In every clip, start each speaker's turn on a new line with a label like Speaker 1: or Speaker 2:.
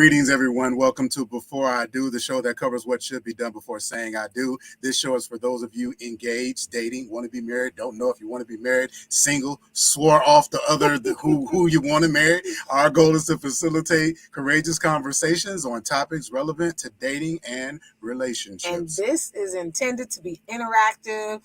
Speaker 1: Greetings, everyone. Welcome to Before I Do, the show that covers what should be done before saying I do. This show is for those of you engaged, dating, want to be married, don't know if you want to be married, single, swore off the other who you want to marry. Our goal is to facilitate courageous conversations on topics relevant to dating and relationships.
Speaker 2: And this is intended to be interactive,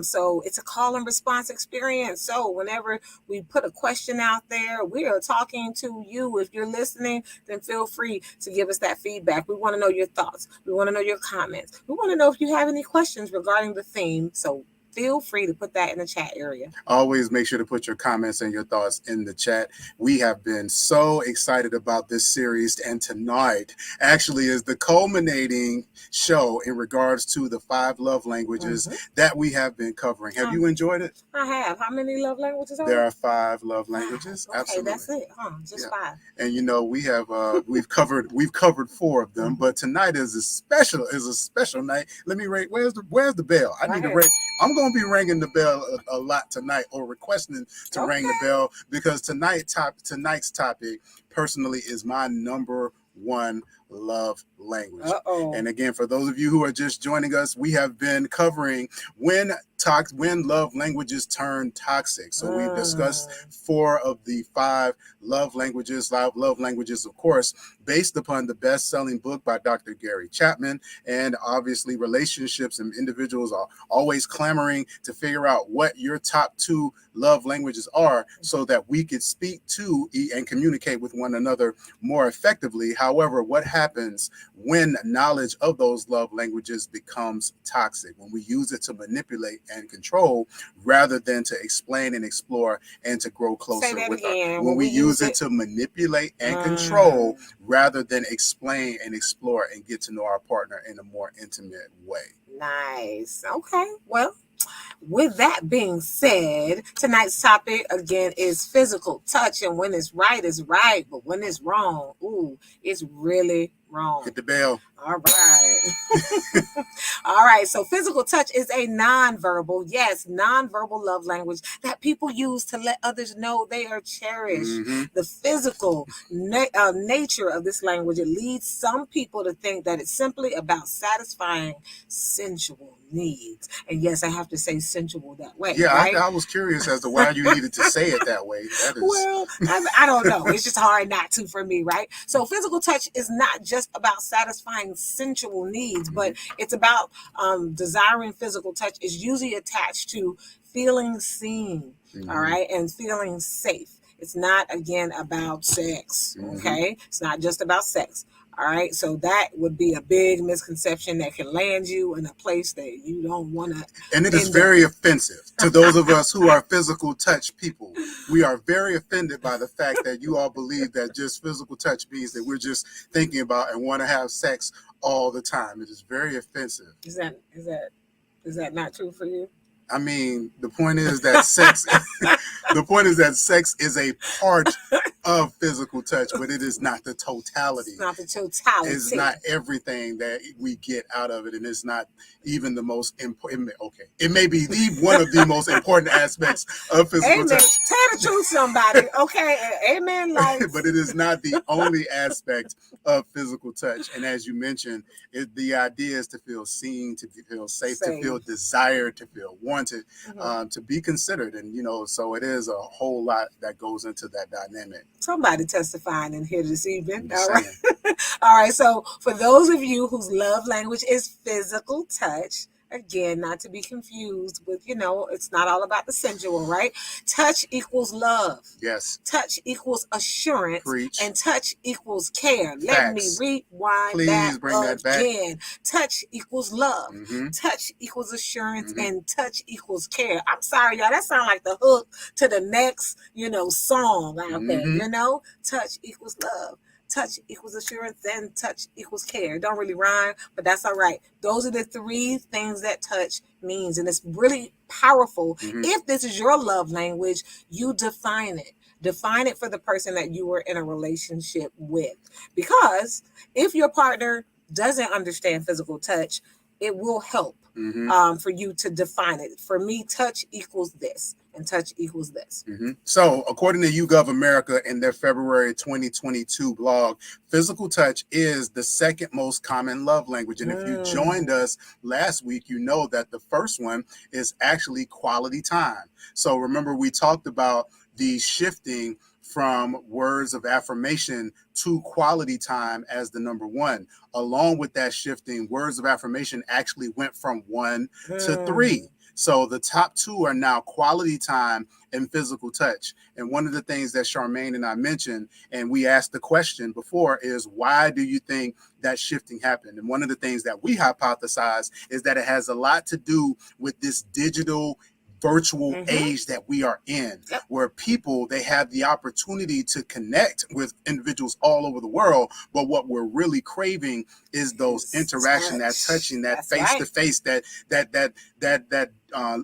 Speaker 2: so it's a call and response experience. So whenever we put a question out there, we are talking to you. If you're listening, then feel free to give us that feedback. We want to know your thoughts. We want to know your comments. We want to know if you have any questions regarding the theme. So feel free to put that in the chat area.
Speaker 1: Always make sure to put your comments and your thoughts in the chat. We have been so excited about this series, and tonight actually is the culminating show in regards to the 5 love languages that we have been covering. Have you enjoyed it?
Speaker 2: I have. How many love languages are
Speaker 1: there? There are 5 love languages.
Speaker 2: Okay,
Speaker 1: absolutely.
Speaker 2: That's it, huh? Just 5.
Speaker 1: And you know, we have we've covered 4 of them, but tonight is a special night. Let me rate. Where's the bell? I need to rate. I'm going to be ringing the bell a lot tonight, or requesting to ring the bell, because tonight's topic personally is my number 1 love language. And again, for those of you who are just joining us, we have been covering when love languages turn toxic. So we've discussed 4 of the 5 love languages, of course, based upon the best-selling book by Dr. Gary Chapman. And obviously, relationships and individuals are always clamoring to figure out what your top 2 love languages are, so that we could speak to and communicate with one another more effectively. However, what happens when knowledge of those love languages becomes toxic? When we use it to manipulate and control rather than to explain and explore and to grow closer with her. When we use it to manipulate and control rather than explain and explore and get to know our partner in a more intimate way.
Speaker 2: Nice. Okay. Well, with that being said, tonight's topic again is physical touch, and when it's right, but when it's wrong, it's really wrong.
Speaker 1: Hit the bell.
Speaker 2: All right. All right. So physical touch is a nonverbal love language that people use to let others know they are cherished. The physical nature of this language, it leads some people to think that it's simply about satisfying sensual needs. And yes, I have to say sensual that way.
Speaker 1: Yeah,
Speaker 2: right?
Speaker 1: I was curious as to why you needed to say it that way.
Speaker 2: Well, I don't know. It's just hard not to for me, right? So physical touch is not just about satisfying sensual needs, but it's about desiring physical touch is usually attached to feeling seen, all right, and feeling safe. It's not, again, about sex, okay? It's not just about sex. All right, so that would be a big misconception that can land you in a place that you don't want to.
Speaker 1: And it is very offensive to those of us who are physical touch people. We are very offended by the fact that you all believe that just physical touch means that we're just thinking about and want to have sex all the time. It is very offensive.
Speaker 2: Is that not true for you?
Speaker 1: I mean, the point is that sex is a part of physical touch, but it is not the totality.
Speaker 2: It's not the totality.
Speaker 1: It's not everything that we get out of it, and it's not even the most important. Okay, it may be one of the most important aspects of physical touch.
Speaker 2: Tell the truth, somebody. Okay, amen.
Speaker 1: But it is not the only aspect of physical touch. And as you mentioned, the idea is to feel seen, to feel safe, to feel desired, to feel wanted, to be considered, and so it is a whole lot that goes into that dynamic.
Speaker 2: Somebody testifying in here this evening. All right. All right. So for those of you whose love language is physical touch, again, not to be confused with, it's not all about the sensual, right? Touch equals love.
Speaker 1: Yes.
Speaker 2: Touch equals assurance.
Speaker 1: Preach.
Speaker 2: And touch equals care.
Speaker 1: Facts.
Speaker 2: Let me rewind
Speaker 1: Please
Speaker 2: that
Speaker 1: bring that back.
Speaker 2: again. Touch equals love. Touch equals assurance, and touch equals care. I'm sorry, y'all. That sounds like the hook to the next, song out there, Touch equals love. Touch equals assurance, and touch equals care. It don't really rhyme, but that's all right. Those are the 3 things that touch means, and it's really powerful. If this is your love language, you define it. Define it for the person that you are in a relationship with. Because if your partner doesn't understand physical touch, it will help for you to define it. For me, touch equals this, and touch equals this.
Speaker 1: So, according to YouGov America in their February 2022 blog, physical touch is the second most common love language. And if you joined us last week, you know that the first one is actually quality time. So remember, we talked about the shifting from words of affirmation to quality time as the number one. Along with that shifting, words of affirmation actually went from 1 to 3. So the top two are now quality time and physical touch. And one of the things that Charmaine and I mentioned, and we asked the question before, is why do you think that shifting happened? And one of the things that we hypothesize is that it has a lot to do with this digital virtual age that we are in, where people, they have the opportunity to connect with individuals all over the world, but what we're really craving is those interaction, that touching, that face to face, that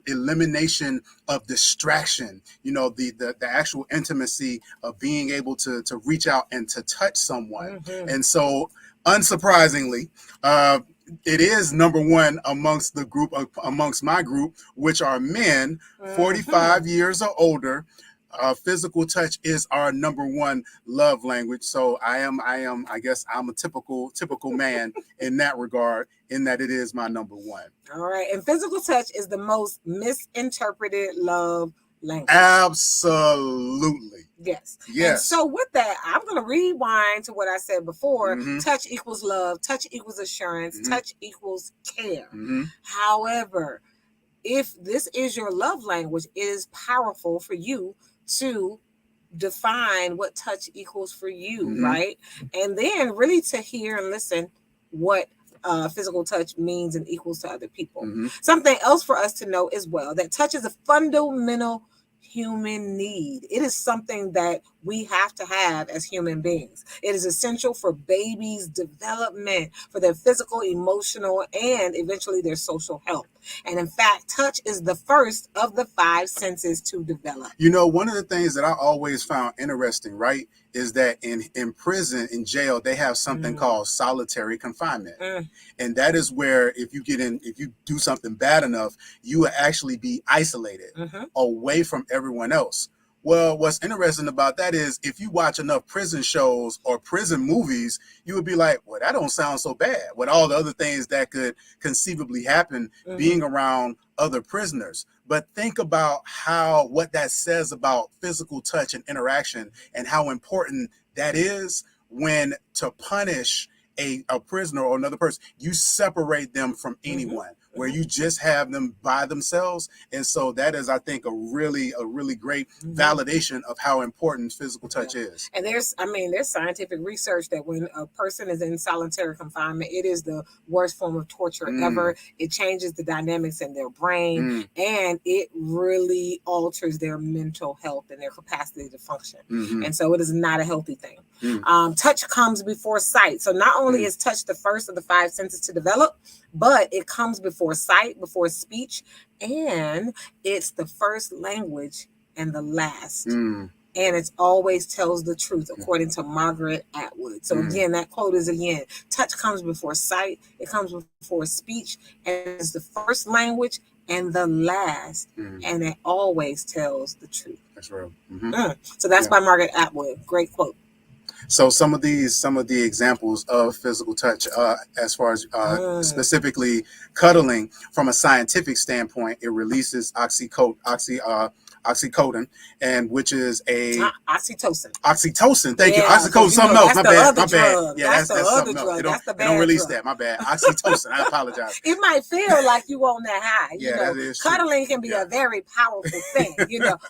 Speaker 1: elimination of distraction, you know, the actual intimacy of being able to reach out and to touch someone. And so unsurprisingly, it is number one amongst the group, amongst my group, which are men 45 years or older. Physical touch is our number one love language. So I guess I'm a typical man in that regard, in that it is my number one.
Speaker 2: All right. And physical touch is the most misinterpreted love language.
Speaker 1: Absolutely.
Speaker 2: Yes. And so with that, I'm going to rewind to what I said before. Touch equals love. Touch equals assurance. Touch equals care. However, if this is your love language, it is powerful for you to define what touch equals for you, right? And then really to hear and listen what physical touch means and equals to other people. Something else for us to know as well, that touch is a fundamental human need. It is something that we have to have as human beings. It is essential for babies' development, for their physical, emotional, and eventually their social health. And in fact, touch is the first of the 5 senses to develop.
Speaker 1: You know, one of the things that I always found interesting, right, is that in prison, in jail, they have something called solitary confinement. And that is where if you do something bad enough, you will actually be isolated away from everyone else. Well, what's interesting about that is if you watch enough prison shows or prison movies, you would be like, well, that don't sound so bad, with all the other things that could conceivably happen being around other prisoners. But think about what that says about physical touch and interaction, and how important that is when to punish a prisoner or another person. You separate them from anyone, where you just have them by themselves. And so that is, I think, a really great validation of how important physical touch is.
Speaker 2: And there's scientific research that when a person is in solitary confinement, it is the worst form of torture ever. It changes the dynamics in their brain, and it really alters their mental health and their capacity to function. And so it is not a healthy thing. Touch comes before sight. So not only is touch the first of the 5 senses to develop, but it comes before sight, before speech, and it's the first language and the last. And it always tells the truth, according to Margaret Atwood. So again, that quote is touch comes before sight, it comes before speech, and it's the first language and the last, and it always tells the truth.
Speaker 1: That's real.
Speaker 2: So that's by Margaret Atwood. Great quote.
Speaker 1: So some of the examples of physical touch, as far as specifically cuddling, from a scientific standpoint, it releases oxytocin, and which is a
Speaker 2: oxytocin.
Speaker 1: Oxytocin, thank you. Oxytocin, something else. My bad. Yeah, that's
Speaker 2: the
Speaker 1: something
Speaker 2: other
Speaker 1: else.
Speaker 2: That's the bad
Speaker 1: don't release
Speaker 2: drug.
Speaker 1: that. My bad. Oxytocin. I apologize.
Speaker 2: It might feel like you on that high.
Speaker 1: That is true.
Speaker 2: Cuddling can be a very powerful thing,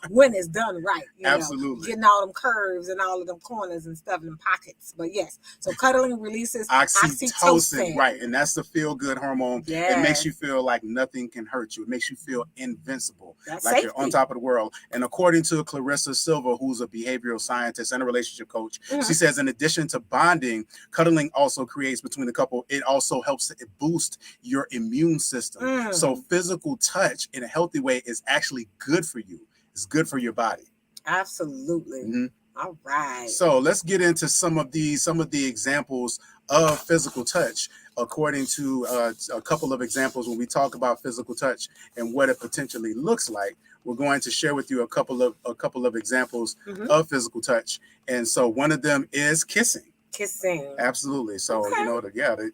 Speaker 2: when it's done right.
Speaker 1: Absolutely.
Speaker 2: Getting all them curves and all of them corners and stuff in pockets. But yes, so cuddling releases oxytocin.
Speaker 1: Right, and that's the feel-good hormone.
Speaker 2: Yes.
Speaker 1: It makes you feel like nothing can hurt you. It makes you feel invincible,
Speaker 2: that's
Speaker 1: like
Speaker 2: safety.
Speaker 1: You're on top of the world. And according to Clarissa Silva, who's a behavioral scientist and a relationship coach, she says, in addition to bonding, cuddling also creates between the couple, it also helps to boost your immune system. So physical touch in a healthy way is actually good for you. It's good for your body.
Speaker 2: Absolutely. All right.
Speaker 1: So let's get into some of the examples of physical touch. according to a couple of examples, when we talk about physical touch and what it potentially looks like, we're going to share with you a couple of examples of physical touch. And so one of them is kissing.
Speaker 2: Kissing.
Speaker 1: Absolutely. So,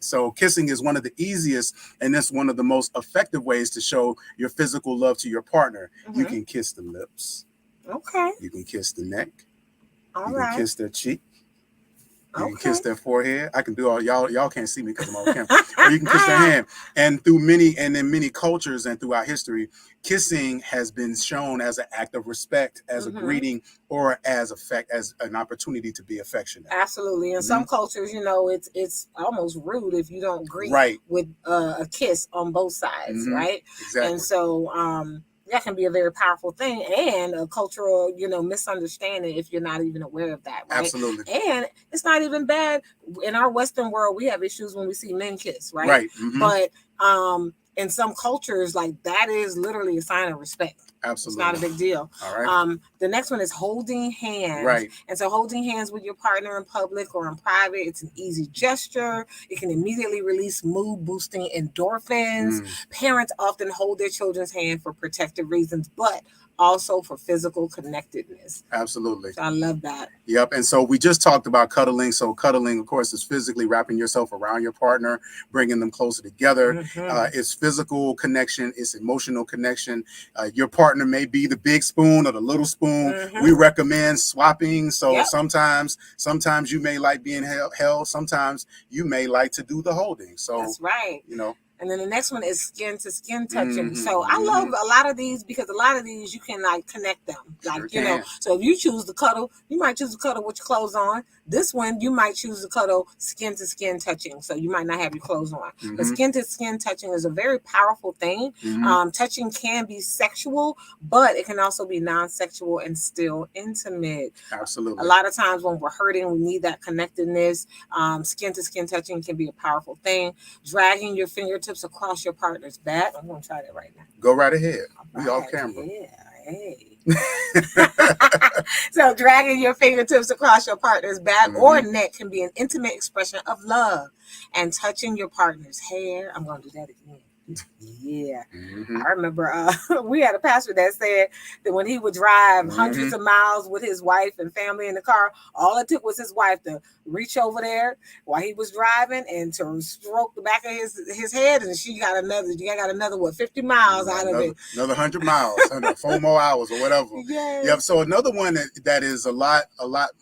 Speaker 1: so kissing is one of the easiest, and that's one of the most effective ways to show your physical love to your partner. You can kiss the lips.
Speaker 2: Okay.
Speaker 1: You can kiss the neck.
Speaker 2: All
Speaker 1: you
Speaker 2: right.
Speaker 1: can kiss their cheek. You can kiss their forehead. I can do all y'all can't see me because I'm on camera. Or you can kiss their hand. And in many cultures and throughout history, kissing has been shown as an act of respect, as a greeting, or as an opportunity to be affectionate.
Speaker 2: Absolutely. In some cultures, it's almost rude if you don't greet with a kiss on both sides, right?
Speaker 1: Exactly.
Speaker 2: And so that can be a very powerful thing and a cultural, misunderstanding if you're not even aware of that, right?
Speaker 1: Absolutely.
Speaker 2: And it's not even bad. In our Western world, we have issues when we see men kiss, right?
Speaker 1: Right.
Speaker 2: But in some cultures, like that is literally a sign of respect.
Speaker 1: Absolutely.
Speaker 2: It's not a big deal.
Speaker 1: All right.
Speaker 2: The next one is holding hands.
Speaker 1: Right.
Speaker 2: And so holding hands with your partner in public or in private, it's an easy gesture. It can immediately release mood-boosting endorphins. Parents often hold their children's hand for protective reasons, but also for physical connectedness.
Speaker 1: Absolutely.
Speaker 2: So I love that.
Speaker 1: Yep. And so we just talked about cuddling. So cuddling, of course, is physically wrapping yourself around your partner, bringing them closer together. It's physical connection. It's emotional connection. Your partner may be the big spoon or the little spoon. We recommend swapping. So sometimes you may like being held. Sometimes you may like to do the holding. So
Speaker 2: that's right. And then the next one is skin to skin touching. So I love a lot of these because a lot of these you can like connect them. Like, so if you choose to cuddle, you might choose to cuddle with your clothes on. This one, you might choose to cuddle skin to skin touching. So you might not have your clothes on. But skin to skin touching is a very powerful thing. Touching can be sexual, but it can also be non-sexual and still intimate.
Speaker 1: Absolutely.
Speaker 2: A lot of times when we're hurting, we need that connectedness. Skin to skin touching can be a powerful thing. Dragging your fingertips across your partner's back. I'm going to try that right now.
Speaker 1: Go right ahead. We off camera.
Speaker 2: Yeah. Hey. So dragging your fingertips across your partner's back or neck can be an intimate expression of love. And touching your partner's hair. I'm going to do that again. Yeah. I remember we had a pastor that said that when he would drive hundreds of miles with his wife and family in the car, all it took was his wife to reach over there while he was driving and to stroke the back of his head, and she got another what, 50 miles out of it.
Speaker 1: Another 100 miles, 4 more hours or whatever. Yep. So another one that is a lot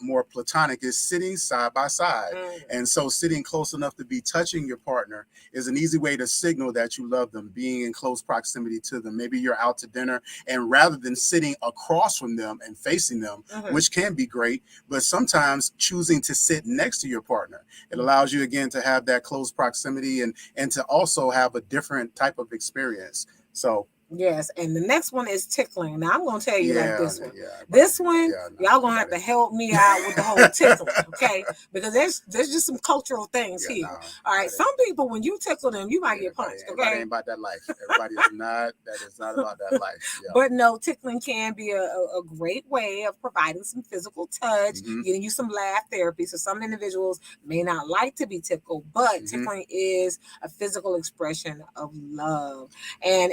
Speaker 1: more platonic is sitting side by side. And so sitting close enough to be touching your partner is an easy way to signal that you love them, being in close proximity to them. Maybe you're out to dinner, and rather than sitting across from them and facing them, which can be great, but sometimes choosing to sit next to your partner, it allows you again to have that close proximity and to also have a different type of experience. So
Speaker 2: yes, and the next one is tickling. Now I'm gonna tell you like this one. This one, y'all gonna have to help me out with the whole tickling, okay? Because there's just some cultural things here. All right, some people when you tickle them, you might get punched. Okay,
Speaker 1: everybody ain't about that life. Everybody is not. That is not about that life.
Speaker 2: But no, tickling can be a great way of providing some physical touch, getting you some laugh therapy. So some individuals may not like to be tickled, but tickling is a physical expression of love. And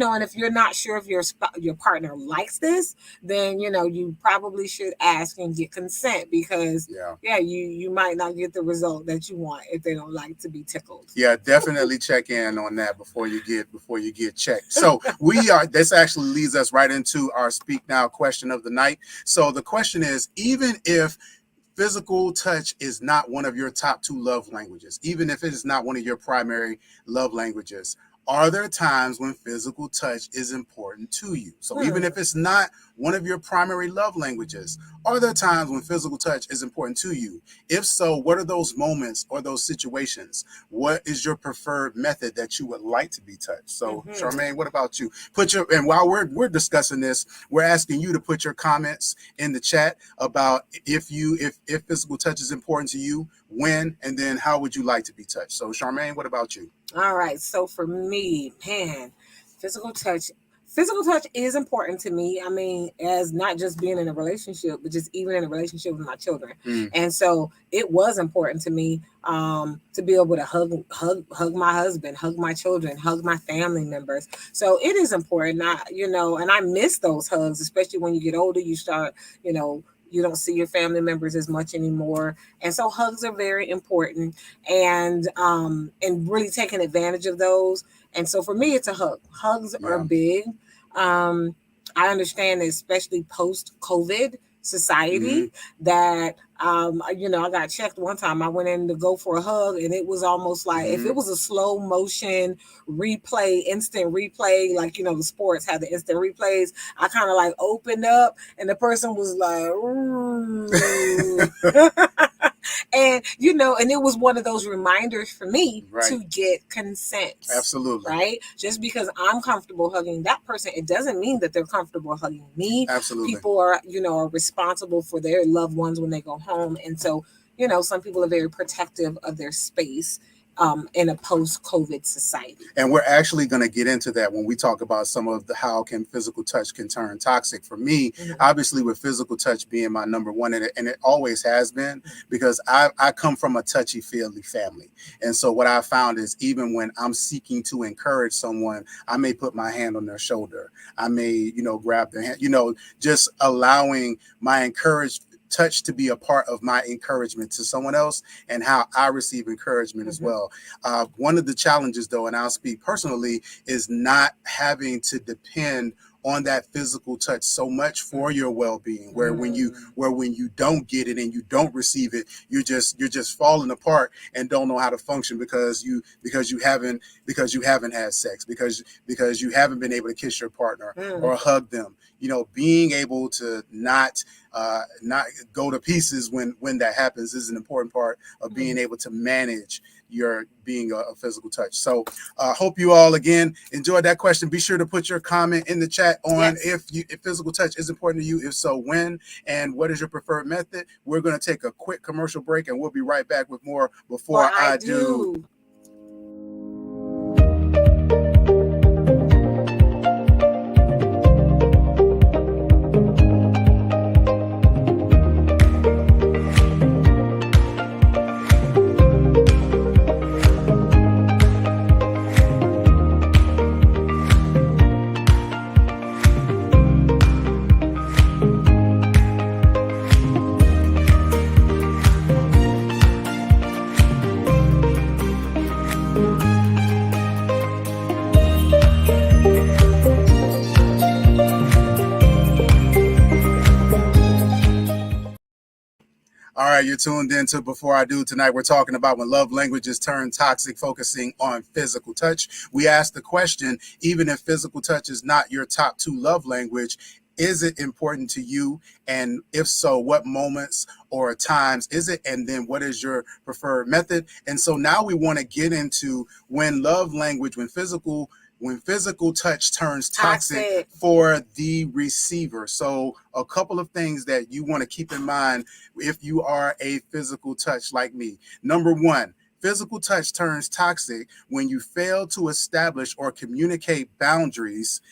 Speaker 2: and if you're not sure if your partner likes this, then you probably should ask and get consent because you might not get the result that you want if they don't like to be tickled.
Speaker 1: Yeah, definitely check in on that before you get checked. So this actually leads us right into our Speak Now question of the night. So the question is, even if physical touch is not one of your top 2 love languages, even if it is not one of your primary love languages, are there times when physical touch is important to you? So even if it's not one of your primary love languages, are there times when physical touch is important to you? If so, what are those moments or those situations? What is your preferred method that you would like to be touched? So Charmaine, what about you? And while we're discussing this, we're asking you to put your comments in the chat about if physical touch is important to you, when, and then how would you like to be touched? So Charmaine, what about you?
Speaker 2: All right. So for me, physical touch Physical touch is important to me. I mean, as not just being in a relationship, but just even in a relationship with my children. And so it was important to me to be able to hug my husband, hug my children, hug my family members. So it is important. And I miss those hugs, especially when you get older. You start, you don't see your family members as much anymore, and so hugs are very important, and really taking advantage of those. And so for me, it's a hug. Hugs are big. I understand, especially post COVID society, that I got checked one time. I went in to go for a hug, and it was almost like if it was a slow motion replay, instant replay, like the sports have the instant replays. I kind of like opened up, and the person was like, and and it was one of those reminders for me to get consent.
Speaker 1: Absolutely.
Speaker 2: Right? Just because I'm comfortable hugging that person, it doesn't mean that they're comfortable hugging me.
Speaker 1: Absolutely.
Speaker 2: People are, are responsible for their loved ones when they go home. And so, some people are very protective of their space in a post-COVID society.
Speaker 1: And we're actually going to get into that when we talk about some of how physical touch can turn toxic. For me, obviously, with physical touch being my number one, and it always has been, because I come from a touchy-feely family. And so what I found is, even when I'm seeking to encourage someone, I may put my hand on their shoulder. I may, grab their hand, just allowing my encouraged touch to be a part of my encouragement to someone else, and how I receive encouragement as well. One of the challenges, though, and I'll speak personally, is not having to depend on that physical touch so much for your well-being, where when you don't get it and you don't receive it, you're just falling apart and don't know how to function because you haven't had sex, because you haven't been able to kiss your partner or hug them. Being able to not go to pieces when that happens is an important part of being able to manage your being a physical touch. So hope you all again enjoyed that question. Be sure to put your comment in the chat on if physical touch is important to you. If so, when, and what is your preferred method? We're going to take a quick commercial break, and we'll be right back with more before I do. All right, you're tuned into Before I Do. Tonight we're talking about when love languages turn toxic, focusing on physical touch. We asked the question, even if physical touch is not your top 2 love language, is it important to you? And if so, what moments or times is it? And then what is your preferred method? And so now we want to get into when physical touch turns toxic for the receiver. So a couple of things that you want to keep in mind if you are a physical touch like me. Number 1, physical touch turns toxic when you fail to establish or communicate boundaries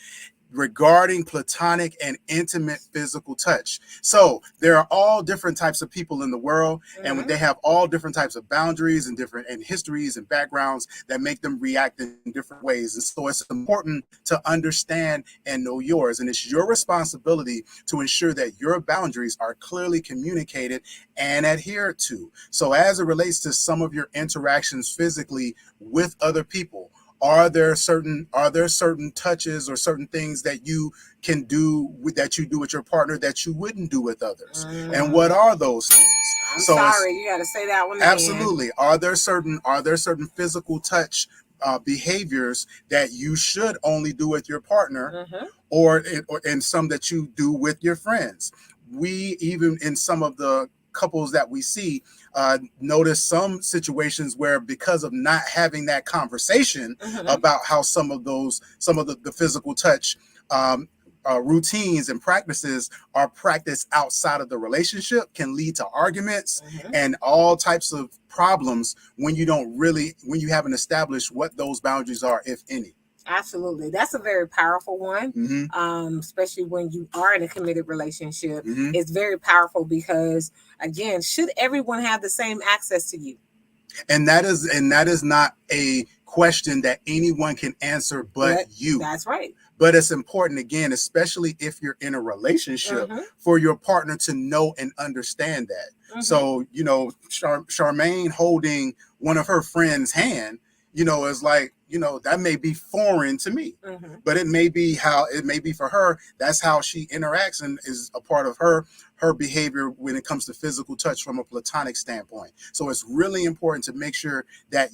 Speaker 1: regarding platonic and intimate physical touch. So there are all different types of people in the world, and they have all different types of boundaries and histories and backgrounds that make them react in different ways. And so it's important to understand and know yours. And it's your responsibility to ensure that your boundaries are clearly communicated and adhered to. So as it relates to some of your interactions physically with other people, are there certain touches or certain things that you can do that you do with your partner that you wouldn't do with others? And what are those things?
Speaker 2: I'm sorry, you got to say that one again.
Speaker 1: Absolutely. Are there certain physical touch behaviors that you should only do with your partner, or in some that you do with your friends? We even in some of the couples that we see notice some situations where, because of not having that conversation about how some of the physical touch routines and practices are practiced outside of the relationship, can lead to arguments and all types of problems when you haven't established what those boundaries are, if any.
Speaker 2: Absolutely. That's a very powerful one. Especially when you are in a committed relationship. It's very powerful because, again, should everyone have the same access to you?
Speaker 1: And that is not a question that anyone can answer but you.
Speaker 2: That's right.
Speaker 1: But it's important, again, especially if you're in a relationship, for your partner to know and understand that. So, Charmaine holding one of her friends' hand, is like, that may be foreign to me, but it may be for her. That's how she interacts and is a part of her behavior when it comes to physical touch from a platonic standpoint. So it's really important to make sure that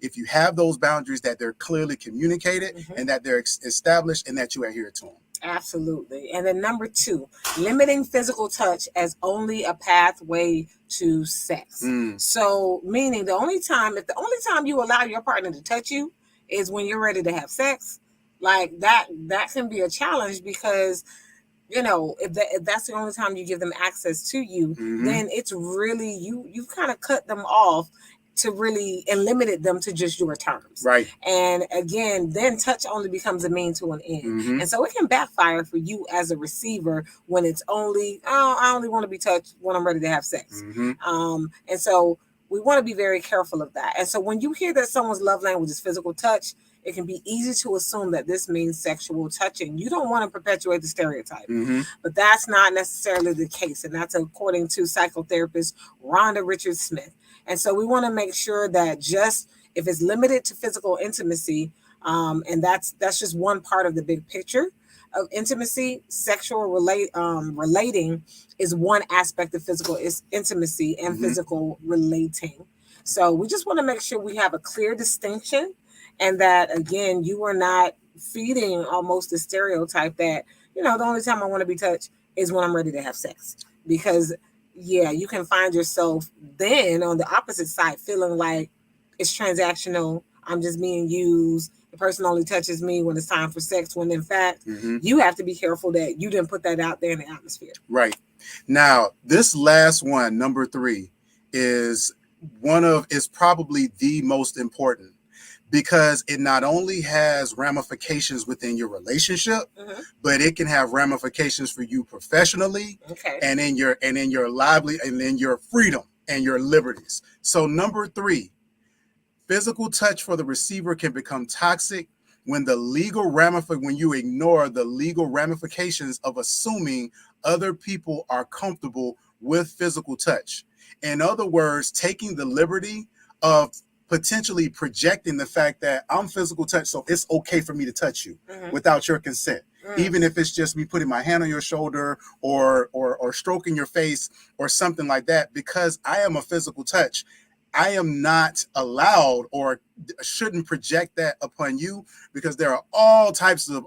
Speaker 1: if you have those boundaries, that they're clearly communicated and that they're established and that you adhere to them.
Speaker 2: Absolutely. And then number 2, limiting physical touch as only a pathway to sex. So meaning the only time you allow your partner to touch you is when you're ready to have sex, like that can be a challenge because, if that's the only time you give them access to you, then it's really, you kind of cut them off to really and limited them to just your terms.
Speaker 1: Right.
Speaker 2: And again, then touch only becomes a mean to an end. And so it can backfire for you as a receiver when it's only, I only want to be touched when I'm ready to have sex. And so we want to be very careful of that. And so when you hear that someone's love language is physical touch, it can be easy to assume that this means sexual touching. You don't want to perpetuate the stereotype, but that's not necessarily the case. And that's according to psychotherapist Rhonda Richards Smith. And so we want to make sure that just if it's limited to physical intimacy, and that's just one part of the big picture of intimacy, sexual relating is one aspect of physical intimacy and physical relating. So we just want to make sure we have a clear distinction, and that, again, you are not feeding almost the stereotype that, the only time I want to be touched is when I'm ready to have sex. Because you can find yourself then on the opposite side feeling like it's transactional. I'm just being used. The person only touches me when it's time for sex, when in fact, you have to be careful that you didn't put that out there in the atmosphere.
Speaker 1: Right. Now, this last one, number 3, is probably the most important, because it not only has ramifications within your relationship, but it can have ramifications for you professionally, and in your lively and in your freedom and your liberties. So number 3, physical touch for the receiver can become toxic when when you ignore the legal ramifications of assuming other people are comfortable with physical touch. In other words, taking the liberty of potentially projecting the fact that I'm physical touch, so it's okay for me to touch you without your consent, even if it's just me putting my hand on your shoulder or stroking your face or something like that. Because I am a physical touch, I am not allowed or shouldn't project that upon you, because there are all types of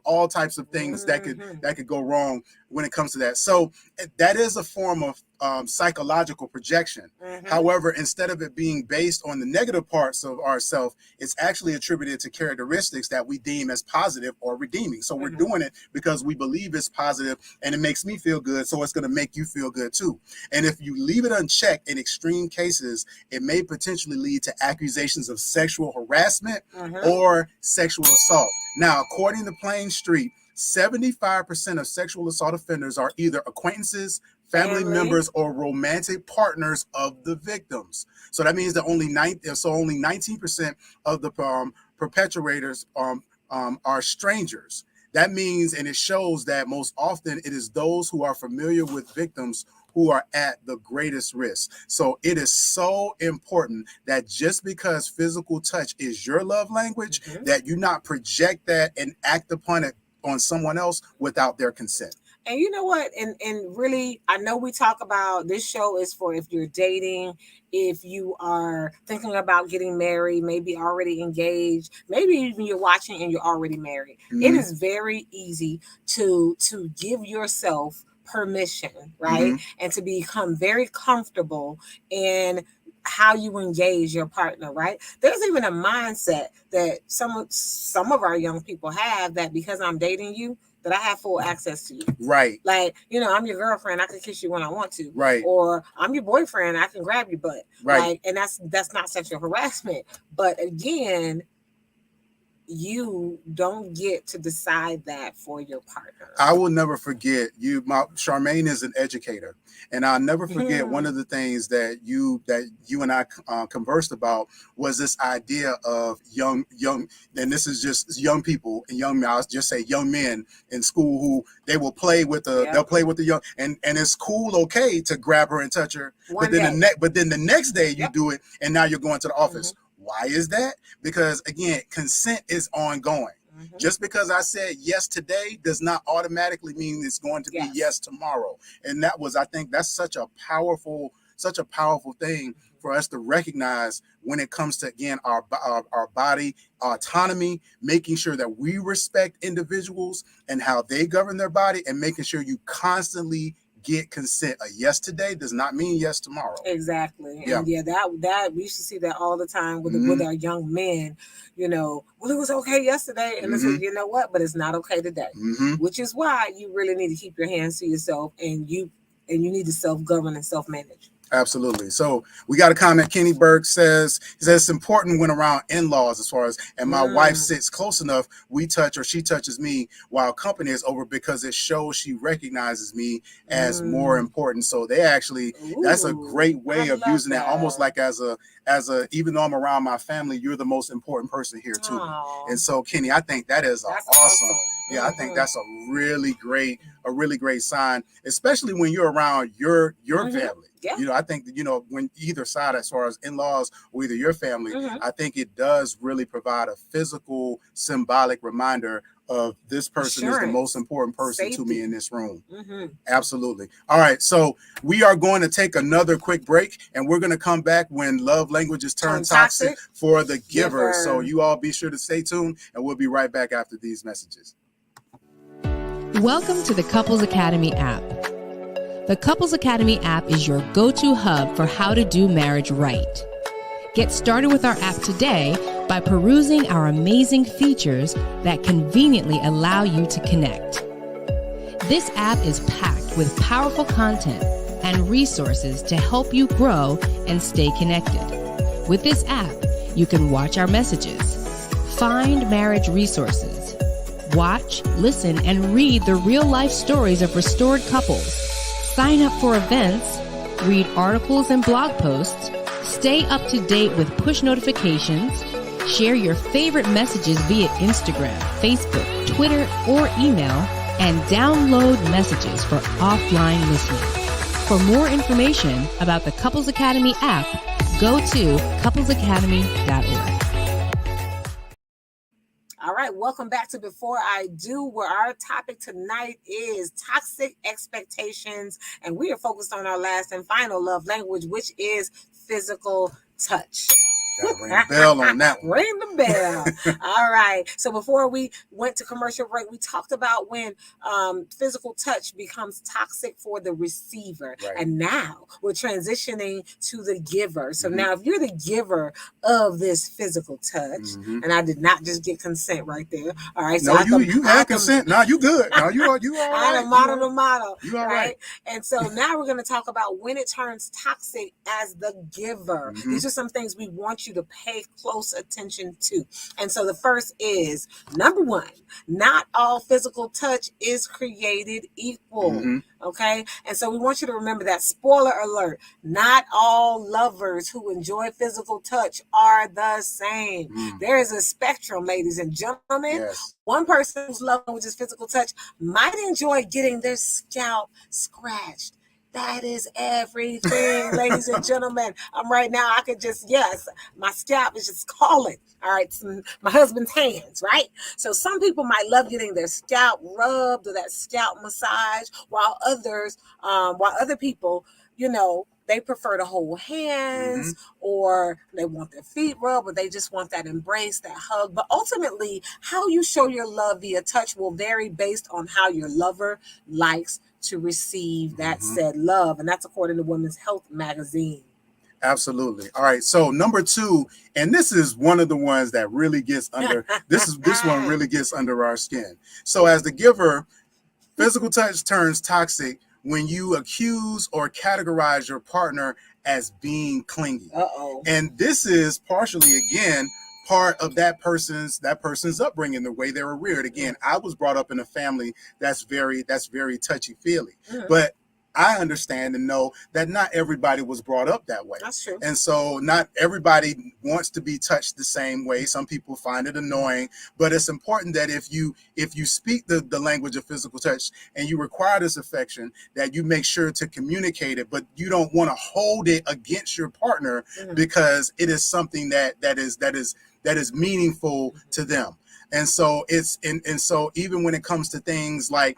Speaker 1: things that could go wrong when it comes to that. So that is a form of psychological projection. However, instead of it being based on the negative parts of ourselves, it's actually attributed to characteristics that we deem as positive or redeeming. So we're doing it because we believe it's positive and it makes me feel good, so it's going to make you feel good too. And if you leave it unchecked, in extreme cases, it may potentially lead to accusations of sexual harassment or sexual assault. Now, according to Plain Street, 75% of sexual assault offenders are either acquaintances, family members, or romantic partners of the victims. So that means that only 19% of the perpetrators are strangers. That means, and it shows that most often it is those who are familiar with victims who are at the greatest risk. So it is so important that just because physical touch is your love language, that you not project that and act upon it on someone else without their consent.
Speaker 2: And you know what? And really, I know we talk about this show is for if you're dating, if you are thinking about getting married, maybe already engaged, maybe even you're watching and you're already married. It is very easy to give yourself permission, right? And to become very comfortable in how you engage your partner, right? There's even a mindset that some of our young people have, that because I'm dating you, that I have full access to you.
Speaker 1: Right.
Speaker 2: Like, I'm your girlfriend, I can kiss you when I want to.
Speaker 1: Right.
Speaker 2: Or I'm your boyfriend, I can grab your butt.
Speaker 1: Right.
Speaker 2: Like, and that's not sexual harassment. But again, you don't get to decide that for your partner.
Speaker 1: I will never forget you. Charmaine is an educator, and I'll never forget one of the things that you and I conversed about was this idea of young, and this is just young people and young. I'll just say young men in school who they will play with they'll play with the young, and it's cool, okay, to grab her and touch her, but then the next day you do it, and now you're going to the office. Why is that? Because again, consent is ongoing. Just because I said yes today does not automatically mean it's going to be yes tomorrow. And I think that's such a powerful thing for us to recognize when it comes to, again, our body autonomy, making sure that we respect individuals and how they govern their body, and making sure you constantly get consent. A yes today does not mean yes tomorrow.
Speaker 2: Exactly. And that we used to see that all the time with our young men. Well, it was okay yesterday, and listen, you know what? But it's not okay today. Which is why you really need to keep your hands to yourself, and you need to self-govern and self-manage.
Speaker 1: Absolutely. So we got a comment. Kenny Burke says it's important when around in-laws, as far as, and my wife sits close enough, we touch or she touches me while company is over, because it shows she recognizes me as more important. So they actually, that's a great way of using that, almost like as a, even though I'm around my family, you're the most important person here too. And so, Kenny, I think that is awesome. Yeah, I think that's a really great sign, especially when you're around your family. Yeah. I think that, when either side, as far as in-laws or either your family, I think it does really provide a physical, symbolic reminder of this person is the most important person to me in this room. Absolutely. All right. So we are going to take another quick break, and we're going to come back when love languages turn toxic for the giver. So you all be sure to stay tuned, and we'll be right back after these messages.
Speaker 3: Welcome to the Couples Academy app. The Couples Academy app is your go-to hub for how to do marriage right. Get started with our app today by perusing our amazing features that conveniently allow you to connect. This app is packed with powerful content and resources to help you grow and stay connected. With this app, you can watch our messages, find marriage resources, watch, listen, and read the real-life stories of restored couples, sign up for events, read articles and blog posts, stay up to date with push notifications, share your favorite messages via Instagram, Facebook, Twitter, or email, and download messages for offline listening. For more information about the Couples Academy app, go to couplesacademy.org.
Speaker 2: All right, welcome back to Before I Do, where our topic tonight is toxic expectations, and we are focused on our last and final love language, which is physical touch.
Speaker 1: Gotta ring the bell on that one.
Speaker 2: Ring the bell. All right. So before we went to commercial break, we talked about when physical touch becomes toxic for the receiver. Right. And now we're transitioning to the giver. So now if you're the giver of this physical touch, and I did not just get consent right there. All right. So
Speaker 1: no, you had consent. No, you good. No, you all right.
Speaker 2: I model the model.
Speaker 1: You all right.
Speaker 2: And so now we're going to talk about when it turns toxic as the giver. These are some things we want you to pay close attention to. And so the first is, number one, not all physical touch is created equal. Okay. And so we want you to remember that. Spoiler alert, not all lovers who enjoy physical touch are the same. There is a spectrum, ladies and gentlemen.
Speaker 1: Yes.
Speaker 2: One person whose love language is physical touch might enjoy getting their scalp scratched. That is everything, ladies and gentlemen. Right now, I could just, my scalp is just calling. All right, my husband's hands, right? So some people might love getting their scalp rubbed or that scalp massage, while other people, they prefer to hold hands or they want their feet rubbed, or they just want that embrace, that hug. But ultimately, how you show your love via touch will vary based on how your lover likes to receive that said love. And that's according to Women's Health magazine.
Speaker 1: Absolutely. All right. So number two, and this is one of the ones that really gets under, this one really gets under our skin. So as the giver, physical touch turns toxic when you accuse or categorize your partner as being clingy. And this is partially, again, part of that person's upbringing, the way they were reared. Again, I was brought up in a family that's very touchy-feely. But I understand and know that not everybody was brought up that way.
Speaker 2: That's true.
Speaker 1: And so not everybody wants to be touched the same way. Some people find it annoying, but it's important that if you speak the language of physical touch and you require this affection, that you make sure to communicate it, but you don't want to hold it against your partner because it is something that is meaningful to them. And so so even when it comes to things like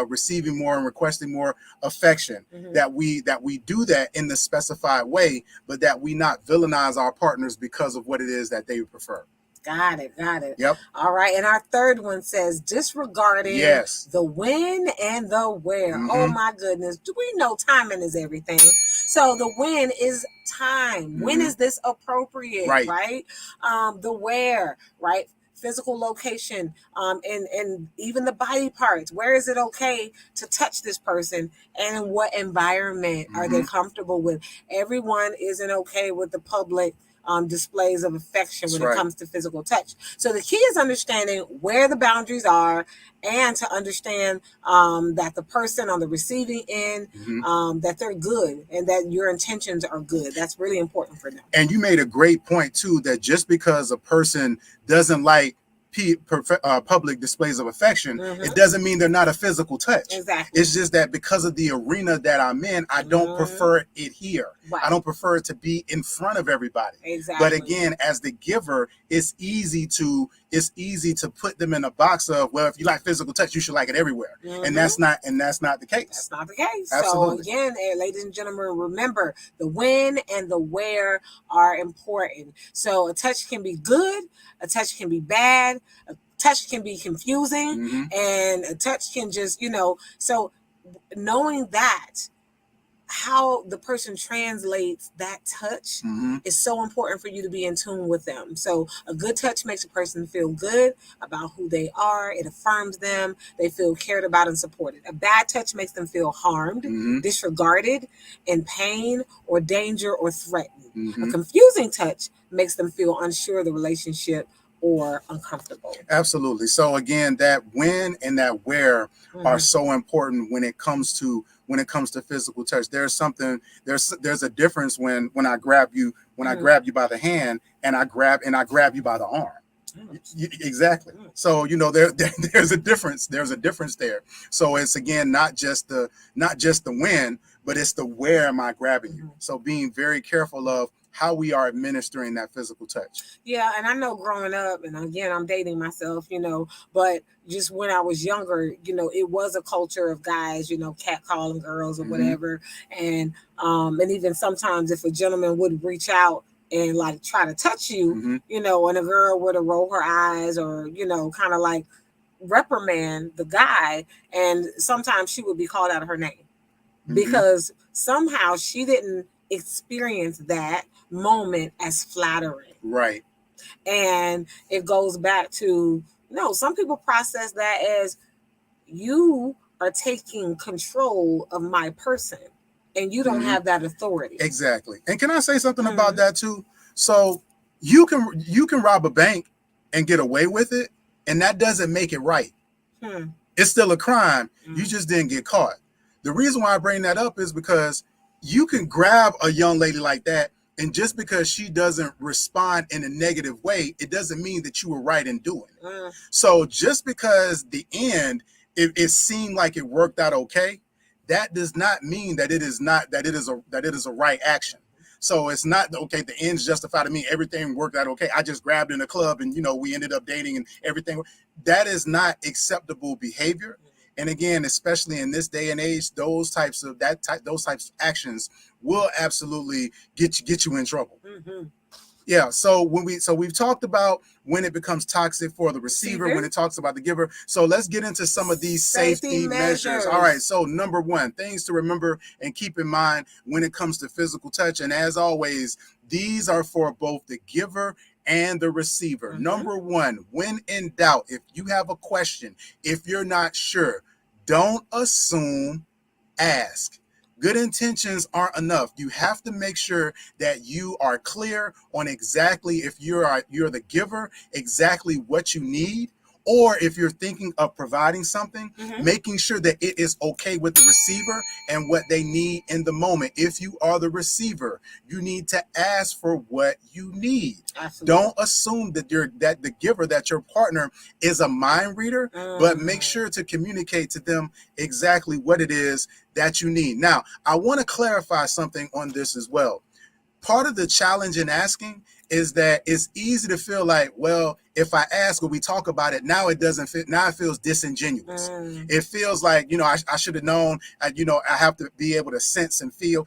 Speaker 1: receiving more and requesting more affection, that we do that in the specified way, but that we not villainize our partners because of what it is that they prefer.
Speaker 2: Got it.
Speaker 1: Yep.
Speaker 2: All right. And our third one says disregarding the when and the where. Oh my goodness. Do we know timing is everything? So the when is time. When is this appropriate? Right. The where, right? Physical location, and even the body parts. Where is it okay to touch this person, and in what environment are they comfortable with? Everyone isn't okay with the public displays of affection when it comes to physical touch. So the key is understanding where the boundaries are, and to understand that the person on the receiving end, that they're good and that your intentions are good. That's really important for them. And
Speaker 1: you made a great point too, that just because a person doesn't like public displays of affection, it doesn't mean they're not a physical touch.
Speaker 2: Exactly.
Speaker 1: It's just that because of the arena that I'm in, I don't prefer it here. I don't prefer it to be in front of everybody.
Speaker 2: Exactly.
Speaker 1: But again, as the giver, it's easy to put them in a box of, well, if you like physical touch, you should like it everywhere. And that's not the case.
Speaker 2: That's not the case.
Speaker 1: Absolutely.
Speaker 2: So again, ladies and gentlemen, remember the when and the where are important. So a touch can be good, a touch can be bad, a touch can be confusing, and a touch can just, so knowing that, how the person translates that touch is so important for you to be in tune with them. So a good touch makes a person feel good about who they are. It affirms them. They feel cared about and supported. A bad touch makes them feel harmed, disregarded, in pain or danger or threatened. A confusing touch makes them feel unsure of the relationship or uncomfortable.
Speaker 1: Absolutely. So again, that when and that where are so important when it comes to physical touch. There's a difference when I grab you by the hand and I grab you by the arm. Exactly. So there's a difference. There's a difference there. So it's again not just the when, but it's the where am I grabbing you. So being very careful of how we are administering that physical touch.
Speaker 2: Yeah, and I know growing up, and again, I'm dating myself, but just when I was younger, it was a culture of guys, catcalling girls or whatever. And even sometimes if a gentleman would reach out and like try to touch you, and a girl would roll her eyes or, kind of like reprimand the guy. And sometimes she would be called out of her name because somehow she didn't experience that moment as flattering.
Speaker 1: Right.
Speaker 2: And it goes back to, some people process that as you are taking control of my person and you don't have that authority.
Speaker 1: Exactly. And can I say something about that too? So you can rob a bank and get away with it, and that doesn't make it right. It's still a crime. You just didn't get caught. The reason why I bring that up is because you can grab a young lady like that, and just because she doesn't respond in a negative way, it doesn't mean that you were right in doing it. So just because the end, it seemed like it worked out okay, that does not mean that it is a right action. So it's not okay. The ends justify to me. Everything worked out okay. I just grabbed in a club and we ended up dating and everything. That is not acceptable behavior. And again, especially in this day and age, those types of actions will absolutely get you in trouble. Yeah. So we've talked about when it becomes toxic for the receiver, when it talks about the giver. So let's get into some of these safety measures. All right. So number one, things to remember and keep in mind when it comes to physical touch. And as always, these are for both the giver and the receiver. Number one, when in doubt, if you have a question, if you're not sure, don't assume, ask. Good intentions aren't enough. You have to make sure that you are clear on exactly, if you're the giver, exactly what you need, or if you're thinking of providing something, making sure that it is okay with the receiver and what they need in the moment. If you are the receiver, you need to ask for what you need.
Speaker 2: Absolutely.
Speaker 1: Don't assume that the giver, that your partner is a mind reader, but make sure to communicate to them exactly what it is that you need. Now, I want to clarify something on this as well. Part of the challenge in asking is that it's easy to feel like, well, if I ask or we talk about it, now it doesn't fit. Now it feels disingenuous. It feels like, I should have known, I have to be able to sense and feel.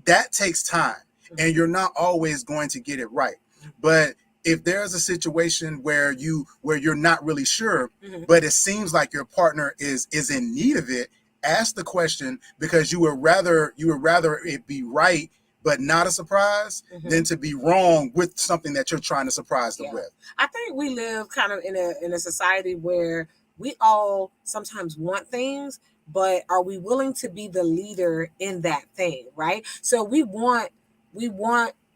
Speaker 1: That takes time, and you're not always going to get it right. But if there's a situation where you're not really sure, but it seems like your partner is in need of it, ask the question, because you would rather it be right but not a surprise than to be wrong with something that you're trying to surprise them with.
Speaker 2: I think we live kind of in a society where we all sometimes want things, but are we willing to be the leader in that thing, right? So we want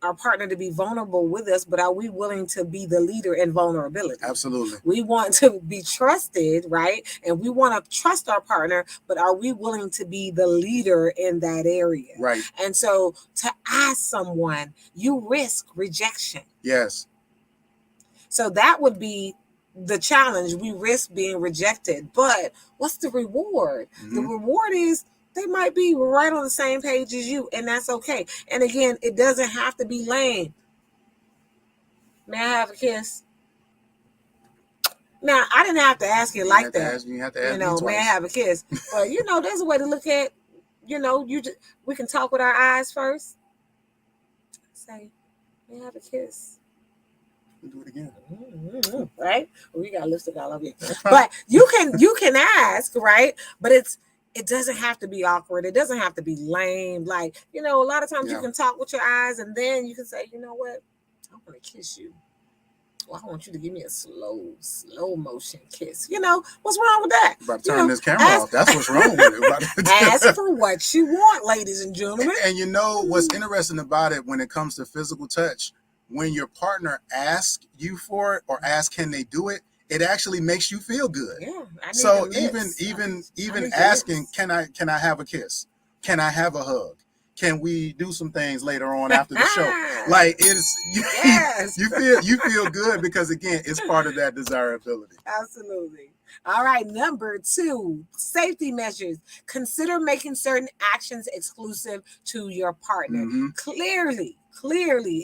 Speaker 2: our partner to be vulnerable with us, but are we willing to be the leader in vulnerability?
Speaker 1: Absolutely.
Speaker 2: We want to be trusted, right? And we want to trust our partner, but are we willing to be the leader in that area?
Speaker 1: Right.
Speaker 2: And so to ask someone, you risk rejection.
Speaker 1: Yes.
Speaker 2: So that would be the challenge. We risk being rejected, but what's the reward? The reward is they might be right on the same page as you, and that's okay. And again, it doesn't have to be lame. May I have a kiss? Now, I didn't have to ask you like that.
Speaker 1: You have to ask me
Speaker 2: may I
Speaker 1: twice.
Speaker 2: have a kiss? But there's a way to look at, we can talk with our eyes first. Say, may I have a kiss?
Speaker 1: Do it again.
Speaker 2: Right? We got lipstick all over you. But you can ask, right? But it doesn't have to be awkward. It doesn't have to be lame. Like, a lot of times you can talk with your eyes, and then you can say, you know what? I want to kiss you. Well, I want you to give me a slow motion kiss. What's wrong with that?
Speaker 1: About to turn this camera off. That's what's wrong with it.
Speaker 2: Ask for what you want, ladies and gentlemen.
Speaker 1: And what's interesting about it when it comes to physical touch, when your partner asks you for it or asks can they do it, it actually makes you feel good.
Speaker 2: Yeah.
Speaker 1: So even asking, can I have a kiss? Can I have a hug? Can we do some things later on after the show? Like you feel good because again, it's part of that desirability.
Speaker 2: Absolutely. All right, number 2, safety measures. Consider making certain actions exclusive to your partner. Clearly,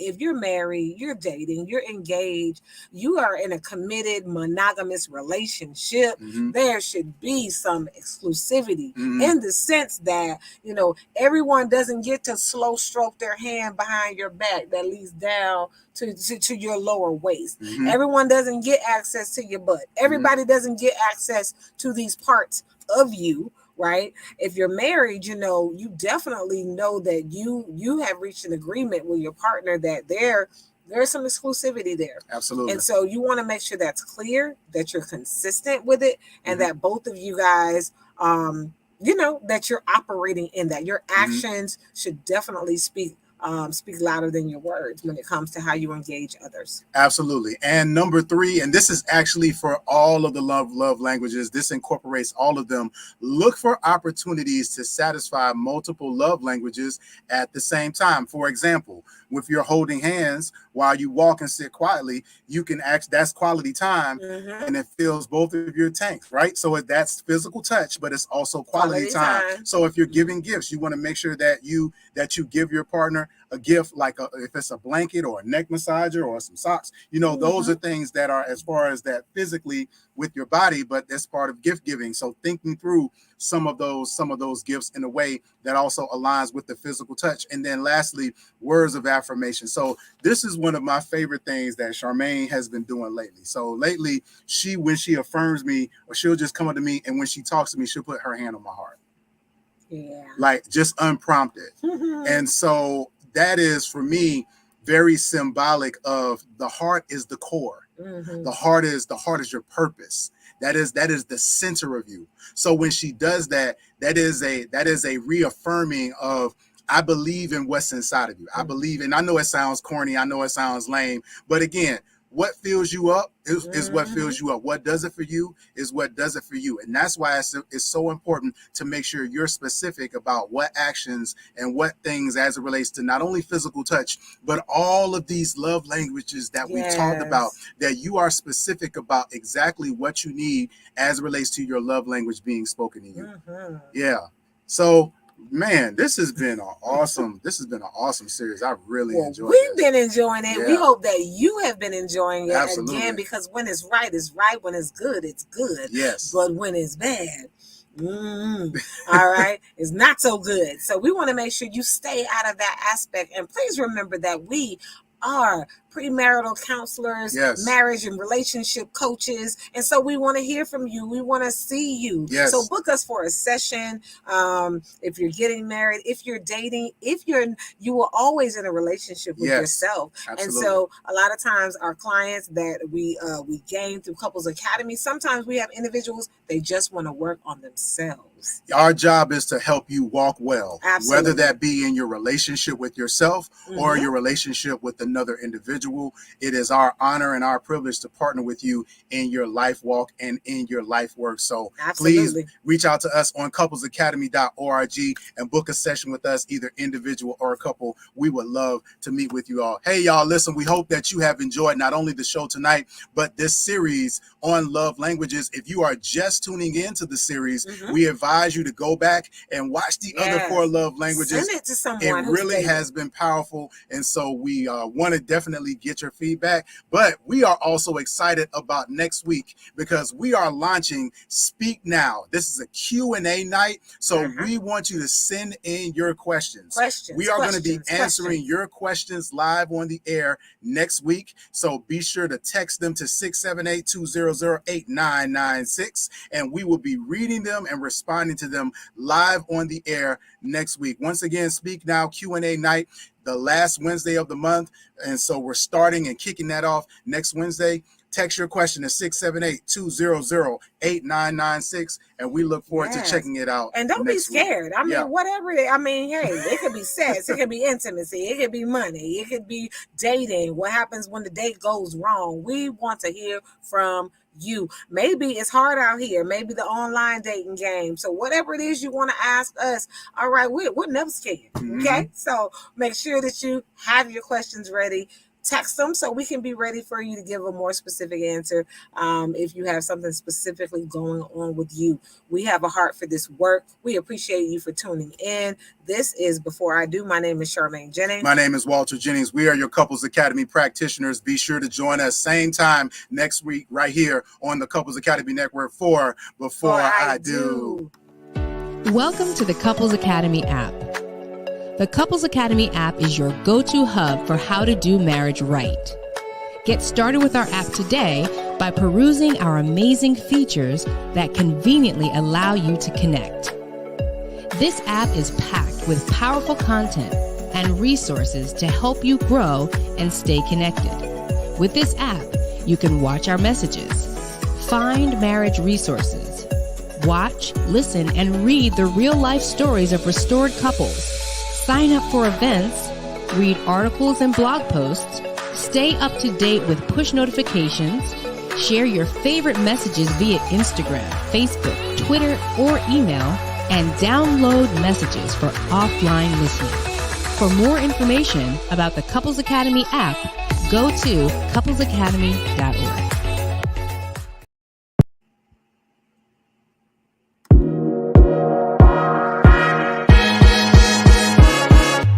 Speaker 2: if you're married, you're dating, you're engaged, you are in a committed monogamous relationship, there should be some exclusivity in the sense that, everyone doesn't get to slow stroke their hand behind your back that leads down to your lower waist. Everyone doesn't get access to your butt. Everybody doesn't get access to these parts of you. Right? If you're married, you definitely know that you have reached an agreement with your partner that there's some exclusivity there.
Speaker 1: Absolutely.
Speaker 2: And so you want to make sure that's clear, that you're consistent with it, and that both of you guys, that you're operating in that. Your actions should definitely speak louder than your words when it comes to how you engage others.
Speaker 1: Absolutely. And number 3, and this is actually for all of the love languages, this incorporates all of them. Look for opportunities to satisfy multiple love languages at the same time. For example, if you're holding hands while you walk and sit quietly, you can that's quality time, and it fills both of your tanks, right? So that's physical touch, but it's also quality time. So if you're giving gifts, you want to make sure that you give your partner a gift, like if it's a blanket or a neck massager or some socks, those are things that are as far as that physically with your body, but that's part of gift giving. So thinking through some of those gifts in a way that also aligns with the physical touch. And then lastly, words of affirmation. So this is one of my favorite things that Charmaine has been doing lately. So lately, when she affirms me, or she'll just come up to me, and when she talks to me, she'll put her hand on my heart.
Speaker 2: Yeah.
Speaker 1: Like just unprompted. And so that is, for me, very symbolic of the heart is the core.
Speaker 2: Mm-hmm.
Speaker 1: The heart is your purpose. That is the center of you. So when she does that, that is a reaffirming of, I believe in what's inside of you. I believe, and I know it sounds corny, I know it sounds lame, but again, what fills you up is what fills you up. What does it for you is what does it for you. And that's why it's so important to make sure you're specific about what actions and what things as it relates to not only physical touch, but all of these love languages that we've talked about, that you are specific about exactly what you need as it relates to your love language being spoken to you. Mm-hmm. Yeah. So, man, this has been an awesome series. I really enjoyed it.
Speaker 2: We've been enjoying it. Yeah. We hope that you have been enjoying it. Absolutely. Again, because when it's right, it's right. When it's good, it's good.
Speaker 1: Yes.
Speaker 2: But when it's bad, all right, it's not so good. So we want to make sure you stay out of that aspect. And please remember that we are premarital counselors, marriage and relationship coaches. And so we want to hear from you. We want to see you. Yes. So book us for a session. If you're getting married, if you're dating, you were always in a relationship with yourself. Absolutely. And so a lot of times our clients that we gain through Couples Academy, sometimes we have individuals, they just want to work on themselves.
Speaker 1: Our job is to help you walk well. Absolutely. Whether that be in your relationship with yourself or your relationship with another individual. It is our honor and our privilege to partner with you in your life walk and in your life work. So please reach out to us on couplesacademy.org and book a session with us, either individual or a couple. We would love to meet with you all. Hey, y'all, listen, we hope that you have enjoyed not only the show tonight, but this series on love languages. If you are just tuning into the series, we advise you to go back and watch the other 4 love languages.
Speaker 2: Send it to someone.
Speaker 1: It really has been powerful. And so we want to definitely get your feedback, but we are also excited about next week because we are launching Speak Now. This is a Q&A night, so we want you to send in your questions. We are going to be answering your questions live on the air next week, so be sure to text them to 678-200-8996, and we will be reading them and responding to them live on the air next week. Once again, Speak Now Q&A night, the last Wednesday of the month. And so we're starting and kicking that off next Wednesday. Text your question to 678-200-8996. And we look forward to checking it out.
Speaker 2: And don't be scared. I mean, whatever. Hey, it could be sex. It could be intimacy. It could be money. It could be dating. What happens when the date goes wrong? We want to hear from you. Maybe it's hard out here. Maybe the online dating game. So whatever it is you want to ask us, all right, we're never scared. Okay. So make sure that you have your questions ready. Text them so we can be ready for you to give a more specific answer if you have something specifically going on with you. We have a heart for this work. We appreciate you for tuning in. This is Before I Do. My name is Charmaine Jennings.
Speaker 1: My name is Walter Jennings. We are your Couples Academy practitioners. Be sure to join us same time next week right here on the Couples Academy Network for Before I Do.
Speaker 3: Welcome to the Couples Academy app. The Couples Academy app is your go-to hub for how to do marriage right. Get started with our app today by perusing our amazing features that conveniently allow you to connect. This app is packed with powerful content and resources to help you grow and stay connected. With this app, you can watch our messages, find marriage resources, watch, listen, and read the real-life stories of restored couples, sign up for events, read articles and blog posts, stay up to date with push notifications, share your favorite messages via Instagram, Facebook, Twitter, or email, and download messages for offline listening. For more information about the Couples Academy app, go to couplesacademy.org.